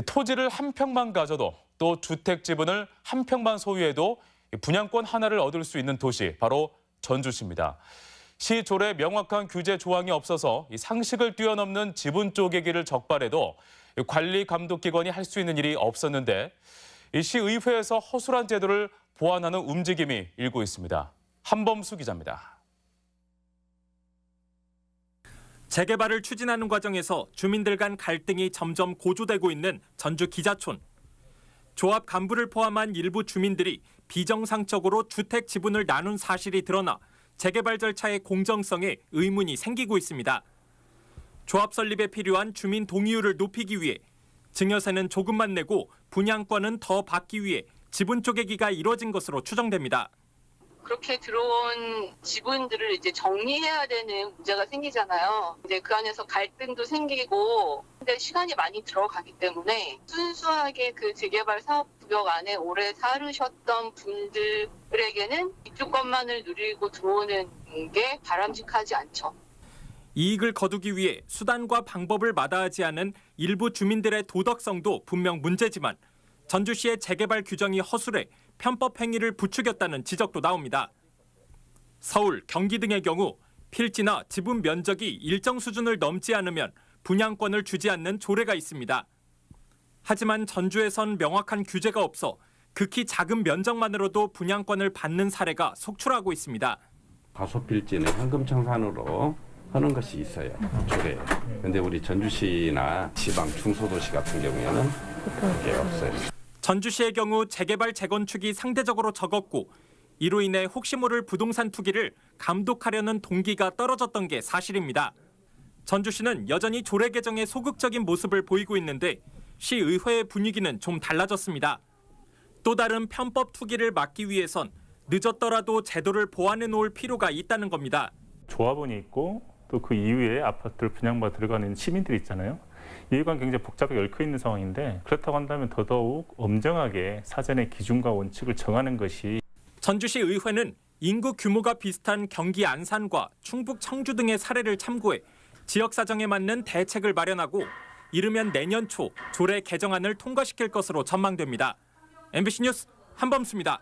토지를 한 평만 가져도 또 주택 지분을 한 평만 소유해도 분양권 하나를 얻을 수 있는 도시, 바로 전주시입니다. 시 조례에 명확한 규제 조항이 없어서 상식을 뛰어넘는 지분 쪼개기를 적발해도 관리 감독 기관이 할 수 있는 일이 없었는데 시의회에서 허술한 제도를 보완하는 움직임이 일고 있습니다. 한범수 기자입니다. 재개발을 추진하는 과정에서 주민들 간 갈등이 점점 고조되고 있는 전주 기자촌. 조합 간부를 포함한 일부 주민들이 비정상적으로 주택 지분을 나눈 사실이 드러나 재개발 절차의 공정성에 의문이 생기고 있습니다. 조합 설립에 필요한 주민 동의율을 높이기 위해 증여세는 조금만 내고 분양권은 더 받기 위해 지분 쪼개기가 이뤄진 것으로 추정됩니다. 그렇게 들어온 지분들을 이제 정리해야 되는 문제가 생기잖아요. 이제 그 안에서 갈등도 생기고, 근데 시간이 많이 들어가기 때문에 순수하게 그 재개발 사업 구역 안에 오래 살으셨던 분들에게는 입주권만을 누리고 들어오는 게 바람직하지 않죠. 이익을 거두기 위해 수단과 방법을 마다하지 않은 일부 주민들의 도덕성도 분명 문제지만 전주시의 재개발 규정이 허술해 편법 행위를 부추겼다는 지적도 나옵니다. 서울, 경기 등의 경우 필지나 지분 면적이 일정 수준을 넘지 않으면 분양권을 주지 않는 조례가 있습니다. 하지만 전주에선 명확한 규제가 없어 극히 작은 면적만으로도 분양권을 받는 사례가 속출하고 있습니다. 과소 필지는 현금 청산으로 하는 것이 있어요, 조례에. 그런데 우리 전주시나 지방 중소도시 같은 경우에는 그게 없어요. 전주시의 경우 재개발 재건축이 상대적으로 적었고 이로 인해 혹시 모를 부동산 투기를 감독하려는 동기가 떨어졌던 게 사실입니다. 전주시는 여전히 조례 개정에 소극적인 모습을 보이고 있는데 시의회의 분위기는 좀 달라졌습니다. 또 다른 편법 투기를 막기 위해선 늦었더라도 제도를 보완해 놓을 필요가 있다는 겁니다. 조합원이 있고 또 그 이후에 아파트를 분양받아 들어가는 시민들이 있잖아요. 이해관 굉장히 복잡하게 얽혀 있는 상황인데 그렇다고 한다면 더더욱 엄정하게 사전에 기준과 원칙을 정하는 것이. 전주시 의회는 인구 규모가 비슷한 경기 안산과 충북 청주 등의 사례를 참고해 지역 사정에 맞는 대책을 마련하고 이르면 내년 초 조례 개정안을 통과시킬 것으로 전망됩니다. MBC 뉴스 한범수입니다.